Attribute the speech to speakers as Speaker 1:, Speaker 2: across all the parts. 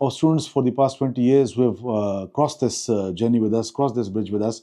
Speaker 1: of students for the past 20 years who have crossed this journey with us, crossed this bridge with us,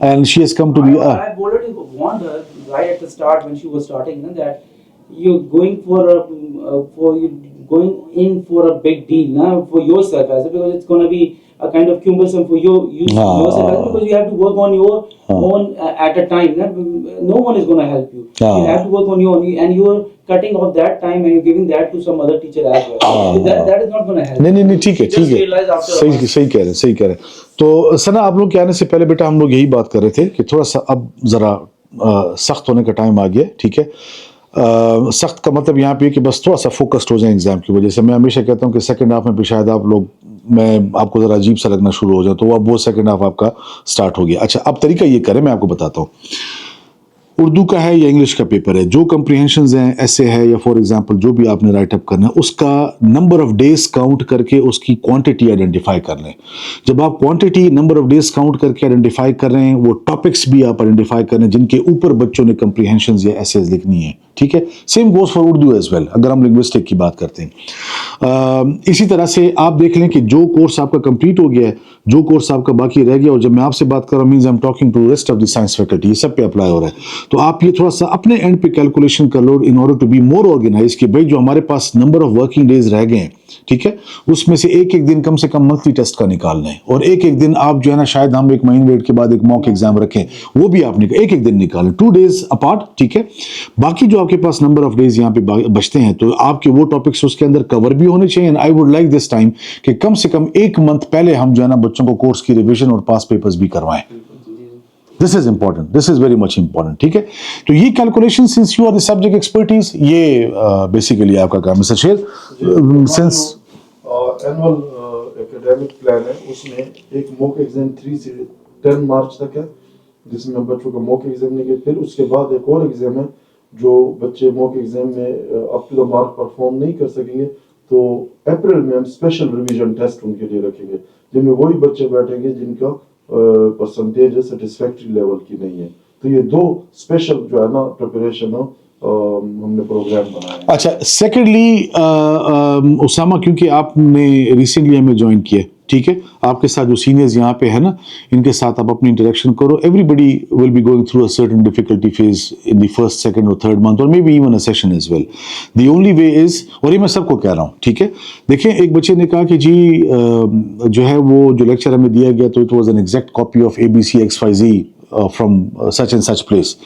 Speaker 1: and she has come to be
Speaker 2: I've already warned her right at the start when she was starting that you're going for you going in for a big deal now for yourself as well, because it's going to be kind of cumbersome for you most of the time, because you have to work on your own at a time. No one is going to help you. You have to work on your own, and you are cutting off that time and you're giving that to some other teacher as well. That is not going to help.
Speaker 1: نہیں ٹھیک ہے
Speaker 2: Just realize after a while.
Speaker 1: صحیح کہہ رہے ہیں. تو ثنا آپ لوگ کے آنے سے پہلے بیٹا ہم لوگ یہی بات کر رہے تھے کہ تھوڑا سا اب ذرا سخت ہونے کا ٹائم آ گیا. ٹھیک ہے, سخت کا مطلب یہاں پہ کہ بس تھوڑا سا فوکسڈ ہو جائیں ایگزام کی وجہ سے. میں ہمیشہ کہتا ہوں کہ سیکنڈ ہاف میں بھی شاید آپ لوگ میں آپ کو ذرا عجیب سا لگنا شروع ہو جائے, تو اب وہ سیکنڈ ہاف آپ کا سٹارٹ ہو گیا. اچھا اب طریقہ یہ کریں, میں آپ کو بتاتا ہوں. اردو کا ہے یا انگلش کا پیپر ہے, جو کمپریہنشنز ہیں, ایسے ہے یا فار ایگزامپل جو بھی آپ نے رائٹ اپ کرنا ہے, اس کا نمبر آف ڈیز کاؤنٹ کر کے اس کی کوانٹٹی آئیڈینٹیفائی کر لیں. جب آپ quantity number of days count کر کے آئیڈینٹیفائی کر رہے ہیں, وہ ٹاپکس بھی آپ آئیڈینٹیفائی کر رہے ہیں جن کے اوپر بچوں نے کمپریہنشنز یا ایسیز لکھنی ہے. ٹھیک ہے, same goes for Urdu as well اگر ہم لنگوسٹک کی بات کرتے ہیں. اسی طرح سے آپ دیکھ لیں کہ جو کورس آپ کا کمپلیٹ ہو گیا ہے, جو کورس آپ کا باقی رہ گیا, اور جب میں آپ سے بات کر رہا ہوں means I am talking to rest of the science faculty, یہ سب پہ اپلائی ہو رہا ہے. تو آپ یہ تھوڑا سا اپنے اینڈ پہ کیلکولیشن کر لو in order to be more organise کہ بھائی جو ہمارے پاس نمبر آف ورکنگ ڈیز رہ گئے ہیں, ٹھیک ہے, اس میں سے ایک دن کم سے کم منتھلی ٹیسٹ کا نکالنا ہے, اور ایک دن آپ جو ہے نا شاید ہم ایک مہینے ویٹ کے بعد ایک موک ایگزام رکھیں, وہ بھی آپ ایک دن نکالیں, 2 days اپارٹ. ٹھیک ہے, باقی جو آپ کے پاس نمبر آف ڈیز یہاں پہ بچتے ہیں تو آپ کے وہ ٹاپکس اس کے اندر کور بھی ہونے چاہیے. And I would like this time کہ کم سے کم 1 month پہلے ہم جو ہے نا بچوں کو کورس کی ریویژن اور پاس پیپرز بھی کروائیں. This is important, this is very much important. ٹھیک ہے, تو یہ calculation sense you are the subject expertise, یہ بیسیکلی آپ کا کام ہے. شیر سنس
Speaker 3: اینول اکیڈیمک پلان ہے, اس میں ایک موک ایگزام 3 سے 10 مارچ تک ہے جس میں بچوں کا موک ایگزام لیں گے. پھر اس کے بعد ایک اور ایگزام ہے جو بچے موک ایگزام میں up to the mark perform نہیں کر سکیں گے تو اپریل میں ہم اسپیشل ریویژن ٹیسٹ ان کے لیے رکھیں گے, جن میں وہی بچے بیٹھیں گے جن کا پرسنٹیج سیٹسفیکٹری لیول کی نہیں ہے. تو یہ 2 اسپیشل جو ہے نا پریپریشن ہم نے پروگرام بنایا.
Speaker 1: اچھا, سیکنڈلی اسامہ, کیونکہ آپ نے ریسنٹلی ہمیں جوائن کیا, ٹھیک ہے, آپ کے ساتھ جو سینئرز یہاں پہ ہے نا, ان کے ساتھ آپ اپنی انٹریکشن کرو. Everybody will be going through a certain difficulty phase in the first, second اور تھرڈ منتھ, اور may be even a session as well. The only way is, اور یہ میں سب کو کہہ رہا ہوں, ٹھیک ہے, دیکھیں ایک بچے نے کہا کہ جی جو ہے وہ جو لیکچر ہمیں دیا گیا تو it was an exact copy of ABCXYZ from such and such place.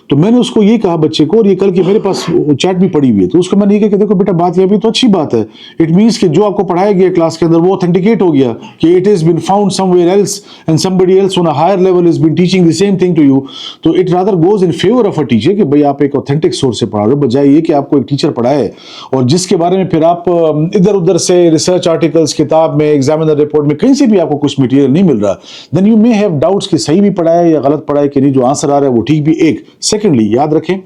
Speaker 1: تو میں نے اس کو یہ کہا بچے کو, اور یہ کل کی میرے پاس چیٹ بھی پڑی ہوئی ہے, تو اس کو میں نے یہ کہا کہ دیکھو بیٹا بات یہ بھی تو اچھی بات ہے, اٹ مینس کہ جو آپ کو پڑھایا گیا کلاس کے اندر وہ اوتھینٹیکیٹ ہو گیا کہ it is been found somewhere else and somebody else on a higher level has been teaching the same thing to you. تو it rather goes in favor of a teacher کہ بھائی آپ ایک authentic source سے پڑھا رہے ہو, بجائے یہ کہ آپ کو ایک ٹیچر پڑھائے اور جس کے بارے میں پھر آپ ادھر ادھر سے ریسرچ آرٹیکلس, کتاب میں, ایگزامینر رپورٹ میں, کہیں سے بھی آپ کو کچھ مٹیریل نہیں مل رہا, then you may have doubts کہ صحیح بھی پڑھایا ہے یا غلط پڑھایا ہے کہ نہیں, جو آنسر آ رہا ہے وہ ٹھیک بھی. ایک سیکنڈلی یاد رکھیں,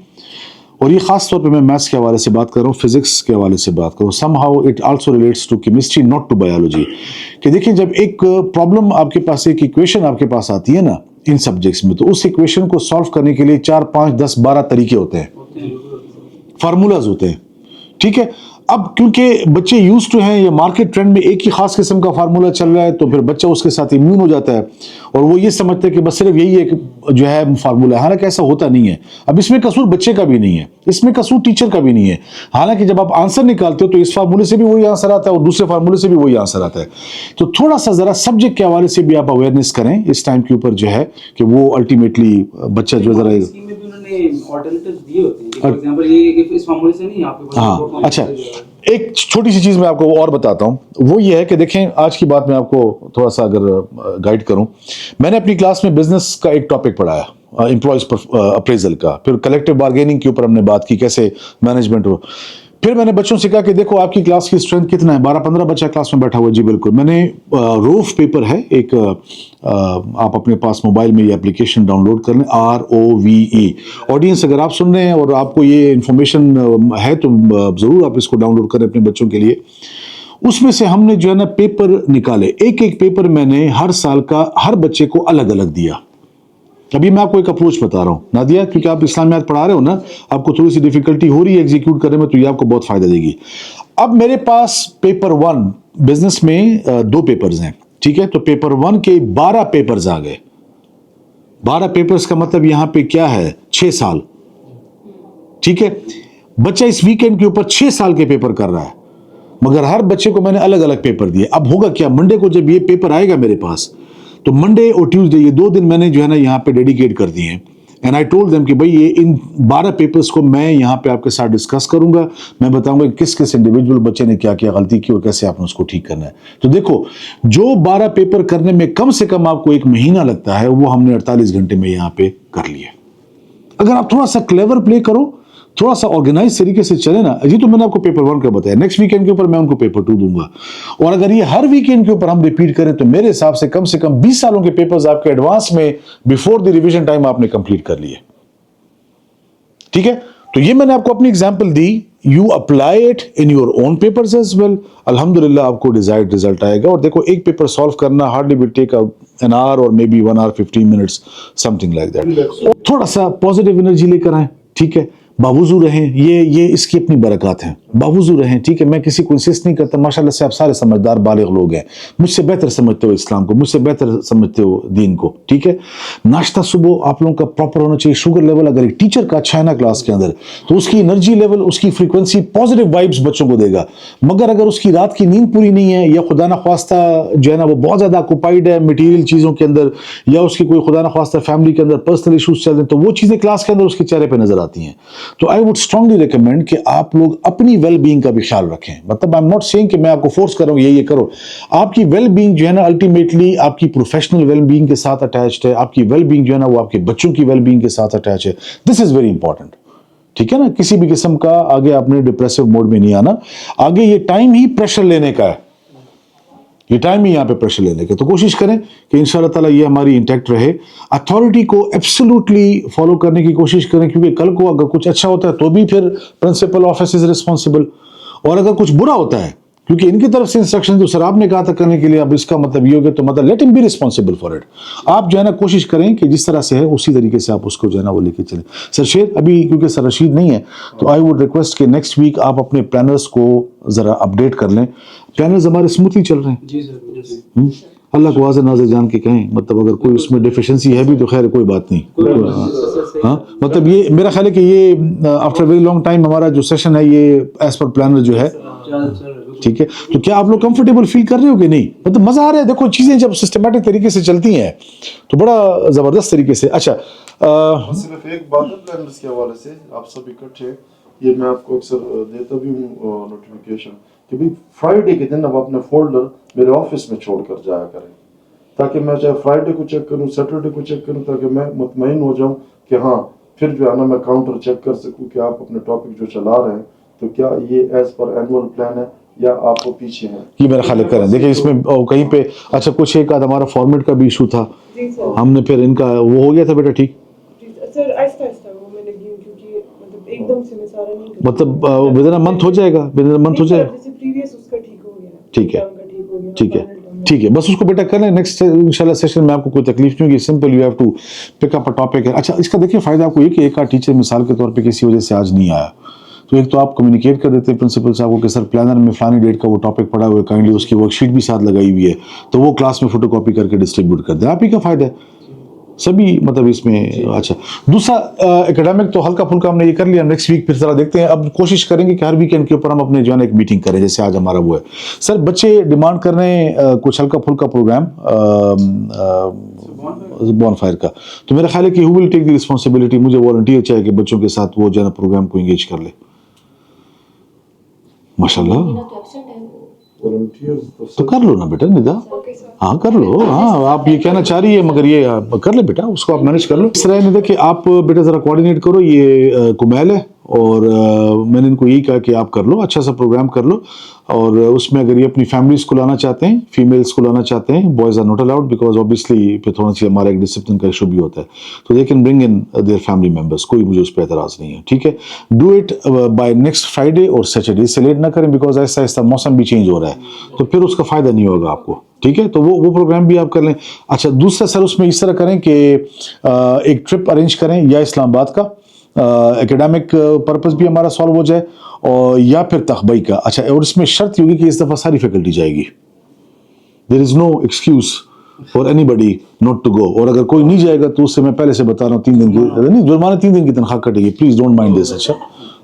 Speaker 1: اور یہ خاص طور پہ میں میتھس کے حوالے سے بات کر رہا ہوں, فزکس کے حوالے سے بات کر رہا ہوں, somehow it also relates to chemistry not to biology, کہ دیکھیں جب ایک پرابلم آپ کے پاس, ایک ایکویشن آپ کے پاس آتی ہے نا ان سبجیکٹس میں, تو اس ایکویشن کو سالو کرنے کے لیے 4 5 10 12 طریقے ہوتے ہیں, فارمولاز ہوتے ہیں. ٹھیک ہے, اب کیونکہ بچے یوز ٹو ہیں یا مارکیٹ ٹرینڈ میں ایک ہی خاص قسم کا فارمولا چل رہا ہے, تو پھر بچہ اس کے ساتھ امیون ہو جاتا ہے اور وہ یہ سمجھتا ہے کہ بس صرف یہی ایک جو ہے فارمولا ہے, حالانکہ ایسا ہوتا نہیں ہے. اب اس میں قصور بچے کا بھی نہیں ہے, اس میں قصور ٹیچر کا بھی نہیں ہے. حالانکہ جب آپ آنسر نکالتے ہو تو اس فارمولے سے بھی وہی آنسر آتا ہے اور دوسرے فارمولے سے بھی وہی آنسر آتا ہے. تو تھوڑا سا ذرا سبجیکٹ کے حوالے سے بھی آپ اویئرنیس کریں اس ٹائم کے اوپر جو ہے کہ وہ الٹیمیٹلی بچہ جو ذرا. ہاں اچھا, ایک چھوٹی سی چیز میں آپ کو اور بتاتا ہوں, وہ یہ ہے کہ دیکھیں آج کی بات میں آپ کو تھوڑا سا اگر گائیڈ کروں, میں نے اپنی کلاس میں بزنس کا ایک ٹاپک پڑھایا, امپلائیز اپریزل کا, پھر کلیکٹیو بارگیننگ کے اوپر ہم نے بات کی, کیسے مینجمنٹ ہو. پھر میں نے بچوں سے کہا کہ دیکھو آپ کی کلاس کی اسٹرینتھ کتنا ہے, 12-15 بچہ کلاس میں بیٹھا ہوا. جی بالکل, میں نے روف پیپر ہے ایک, آپ اپنے پاس موبائل میں یہ اپلیکیشن ڈاؤن لوڈ کر لیں, ROVE. آڈینس اگر آپ سن رہے ہیں اور آپ کو یہ انفارمیشن ہے تو ضرور آپ اس کو ڈاؤن لوڈ کریں اپنے بچوں کے لیے. اس میں سے ہم نے جو ہے نا پیپر نکالے, ایک پیپر میں نے ہر سال کا ہر بچے کو الگ الگ دیا. ابھی میں آپ کو ایک اپروچ بتا رہا ہوں نادیہ, کیونکہ آپ اسلامیات پڑھا رہے ہو نا, آپ کو تھوڑی سی ڈیفیکلٹی ہو رہی ہے ایگزیکیوٹ کرنے میں, تو یہ آپ کو بہت فائدہ دے گی. اب میرے پاس پیپر 1 بزنس میں 2 پیپرز ہیں, ٹھیک ہے, تو پیپر 1 کے 12 پیپرز آ گئے. 12 پیپرز کا مطلب یہاں پہ کیا ہے, 6 سال. ٹھیک ہے, بچہ اس ویکینڈ کے اوپر 6 سال کے پیپر کر رہا ہے. مگر ہر بچے کو میں نے الگ الگ پیپر دیے. اب ہوگا کیا, منڈے کو جب یہ پیپر آئے گا میرے پاس تو منڈے اور ٹیوزڈے یہ 2 دن میں نے جو ہے نا یہاں پہ ڈیڈیکیٹ کر دیے ہیں. اینڈ آئی ٹولڈ دیم کہ بھائی یہ ان 12 پیپرز کو میں یہاں پہ آپ کے ساتھ ڈسکس کروں گا, میں بتاؤں گا کہ کس کس انڈیویجول بچے نے کیا کیا غلطی کی اور کیسے آپ نے اس کو ٹھیک کرنا ہے. تو دیکھو جو 12 پیپر کرنے میں کم سے کم آپ کو 1 مہینہ لگتا ہے وہ ہم نے 48 گھنٹے میں یہاں پہ کر لیے. اگر آپ تھوڑا سا کلیور پلے کرو, تھوڑا سا آرگنائز طریقے سے چلے نا. یہ تو میں نے آپ کو پیپر 1 کا بتایا, نیکسٹ ویکینڈ کے اوپر میں ان کو پیپر 2 دوں گا. اور اگر یہ ہر ویکینڈ کے اوپر ہم ریپیٹ کریں تو میرے حساب سے کم 20 سالوں کے پیپرز آپ کے ایڈوانس میں بیفور دی ریویژن ٹائم آپ نے کمپلیٹ کر لیے. ٹھیک ہے, تو یہ میں نے آپ کو اپنی اگزامپل دی. You apply it in your own papers as well. الحمدللہ آپ کو ڈیزائرڈ رزلٹ آئے گا. اور دیکھو ایک پیپر سالو کرنا hardly will take an hour اور maybe 1 hour 15 minutes something like that. تھوڑا سا پازیٹیو انرجی لے کر آئیں. ٹھیک ہے, باوضو رہیں, یہ اس کی اپنی برکات ہیں. باوضو رہیں. ٹھیک ہے, میں کسی کو انسسٹ نہیں کرتا, ماشاءاللہ سے آپ سارے سمجھدار بالغ لوگ ہیں, مجھ سے بہتر سمجھتے ہو اسلام کو, مجھ سے بہتر سمجھتے ہو دین کو. ٹھیک ہے, ناشتہ صبح آپ لوگوں کا پراپر ہونا چاہیے. شوگر لیول اگر ایک ٹیچر کا اچھا ہے نا کلاس کے اندر تو اس کی انرجی لیول, اس کی فریکوینسی پازیٹیو وائبس بچوں کو دے گا. مگر اگر اس کی رات کی نیند پوری نہیں ہے یا خدا نخواستہ جو ہے نا وہ بہت زیادہ آکوپائڈ ہے مٹیریل چیزوں کے اندر, یا اس کی کوئی خدا نخواستہ فیملی کے اندر پرسنل ایشوز چل رہے ہیں, تو وہ چیزیں کلاس کے اندر اس کے چہرے پہ نظر آتی ہیں. تو آئی ووڈ اسٹرانگلی ریکمینڈ کہ آپ لوگ اپنی ویل بینگ کا بھی خیال رکھیں. مطلب آئی ایم ناٹ سیئنگ کہ میں آپ کو فورس کر رہا ہوں یہ کرو. آپ کی ویل بینگ جو ہے نا الٹیمیٹلی آپ کی پروفیشنل ویل بینگ کے ساتھ اٹیچڈ ہے. آپ کی ویل بینگ جو ہے نا وہ آپ کے بچوں کی ویل بینگ کے ساتھ اٹیچ ہے. دس از ویری امپورٹنٹ. ٹھیک ہے نا, کسی بھی قسم کا آگے آپ نے ڈپریسو موڈ میں نہیں آنا. آگے یہ ٹائم ہی پریشر لینے کا ہے, یہ ٹائم ہی یہاں پہ پریشر لینے کا. تو کوشش کریں کہ انشاءاللہ تعالیٰ یہ ہماری انٹیکٹ رہے. اتھارٹی کو ایبسولوٹلی فالو کرنے کی کوشش کریں, کیونکہ کل کو اگر کچھ اچھا ہوتا ہے تو بھی پھر پرنسپل آفس از ریسپانسبل, اور اگر کچھ برا ہوتا ہے کیونکہ ان کی طرف سے انسٹرکشن جو سر آپ نے کہا تھا کرنے کے لیے, اب اس کا مطلب یہ ہوگا تو مطلب لیٹ ہم بی ریسپانسبل فار اٹ. آپ جو ہے نا کوشش کریں کہ جس طرح سے ہے اسی طریقے سے آپ اس کو جو ہے نا وہ لے کے چلیں. سر شیر ابھی کیونکہ سر رشید نہیں ہے تو آئی ووڈ ریکویسٹ کہ نیکسٹ ویک آپ اپنے پلانرز کو ذرا اپڈیٹ کر لیں. پلانرز ہمارے اسموتھلی چل رہے ہیں. جی سر, اللہ کو واضح ناظر جان کے کہیں, مطلب اگر کوئی اس میں ڈیفیشنسی ہے بھی تو خیر کوئی بات نہیں. ہاں مطلب یہ میرا خیال ہے کہ یہ آفٹر ویری لانگ ٹائم ہمارا جو سیشن ہے یہ ایز پر پلانر جو ہے. ٹھیک ہے, تو کیا آپ لوگ کمفرٹیبل فیل کر رہے ہو کہ نہیں؟ مطلب مزہ آ رہا ہے. دیکھو چیزیں جب سسٹمیٹک طریقے سے چلتی ہیں تو بڑا زبردست طریقے سے. اچھا
Speaker 3: صرف ایک بات ہے پلانرز کے حوالے سے, آپ سب اکٹھے, یہ میں آپ کو اکثر دیتا بھی ہوں نوٹیفیکیشن کہ بھی فرائیڈے کے دن اب اپنے فولڈر میرے آفس میں چھوڑ کر جایا کریں, تاکہ میں چاہے فرائیڈے کو چیک کروں, سیٹرڈے کو چیک کروں, تاکہ میں مطمئن ہو جاؤں کہ ہاں پھر جو ہے نا میں کاؤنٹر چیک کر سکوں کہ آپ اپنے ٹاپک جو چلا رہے ہیں تو کیا یہ ایز پر اینول پلان ہے یا آپ کو پیچھے ہیں. یہ
Speaker 1: میرا خیال کریں. دیکھیں اس میں کہیں پہ اچھا کچھ ایک آدھ ہمارا فارمیٹ کا بھی ایشو تھا, ہم نے پھر ان کا وہ ہو گیا تھا بیٹا. ٹھیک
Speaker 4: سر آہستہ آہستہ وہ میں لگی ہوں کیونکہ مطلب ایک دم سے میں سارا نہیں,
Speaker 1: مطلب ودن اے منتھ ہو جائے گا, ودن اے منتھ ہو جائے گا.
Speaker 4: جیسے پریویس اس کا ٹھیک ہو گیا.
Speaker 1: ٹھیک ہے ٹھیک ہے ٹھیک ہے, بس اس کو بیٹا کر لیں. نیکسٹ انشاءاللہ سیشن میں آپ کو کوئی تکلیف نہیں ہوگی. Simple you have to pick up a topic. اچھا اس کا دیکھیے فائدہ آپ کو یہ کہ ایک ٹیچر مثال کے طور پہ کسی وجہ سے آج نہیں آیا تو ایک تو آپ کمیونیکیٹ کر دیتے ہیں پرنسپل صاحب کو کہ سر پلانر میں فلانی ڈیٹ کا وہ ٹاپک پڑا ہوا ہے, کائنڈلی اس کی ورک شیٹ بھی ساتھ لگائی ہوئی ہے تو وہ کلاس میں فوٹو کاپی کر کے ڈسٹریبیوٹ کر دیں. آپ ہی کا فائدہ ہے سبھی مطلب اس میں. اچھا دوسرا اکیڈمک تو ہلکا پھلکا ہم نے یہ کر لیا. نیکسٹ ویک پھر ذرا دیکھتے ہیں. اب کوشش کریں گے کہ ہر ویکینڈ کے اوپر ہم اپنے جو ہے نا ایک میٹنگ کریں جیسے آج ہمارا وہ ہے. سر بچے ڈیمانڈ کر رہے ہیں کچھ ہلکا پھلکا پروگرام بون فائر کا, تو میرا خیال ہے کہ ہو ول ٹیک دی رسپانسبلٹی. مجھے والنٹیئر چاہیے کہ بچوں کے ساتھ وہ جو ہے نا پروگرام کو انگیج کر لے. ماشاءاللہ تو کر لو نا بیٹا ندا, ہاں کر لو. ہاں آپ یہ کہنا چاہ رہی ہے مگر یہ کر لے بیٹا, اس کو آپ مینیج کر لو. اس طرح ندا کہ آپ بیٹا ذرا کوآرڈینیٹ کرو. یہ کمیل ہے اور میں نے ان کو یہی کہا کہ آپ کر لو, اچھا سا پروگرام کر لو. اور اس میں اگر یہ اپنی فیملیز کو لانا چاہتے ہیں, فیمیلس کو لانا چاہتے ہیں, boys are not allowed because obviously پھر تھوڑا سی ہمارا ایک ڈسپلن کا ایشو بھی ہوتا ہے, تو they can bring in their family members. کوئی مجھے اس پہ اعتراض نہیں ہے. ٹھیک ہے, do it by next Friday اور سیٹرڈے. اس سے لیٹ نہ کریں بیکاز آہستہ آہستہ موسم بھی چینج ہو رہا ہے تو پھر اس کا فائدہ نہیں ہوگا آپ کو. ٹھیک ہے, تو وہ پروگرام بھی آپ کر لیں. اچھا دوسرا سر اس میں اس طرح کریں کہ ایک ٹرپ ارینج کریں یا اسلام آباد کا, ایکیڈمک پرپز بھی ہمارا سالو ہو جائے, اور یا پھر تخبئی کا. اچھا اور اس میں شرط ہوگی کہ اس دفعہ ساری فیکلٹی جائے گی. There is no excuse for anybody not to go. اور اگر کوئی نہیں جائے گا تو اس سے میں پہلے سے بتا رہا ہوں 3 دن کی نہیں جرمانہ 3 دن کی تنخواہ کٹے گی. Please don't mind this. اچھا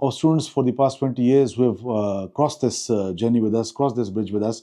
Speaker 1: of students for the past 20 years who have crossed this journey with us, crossed this bridge with us,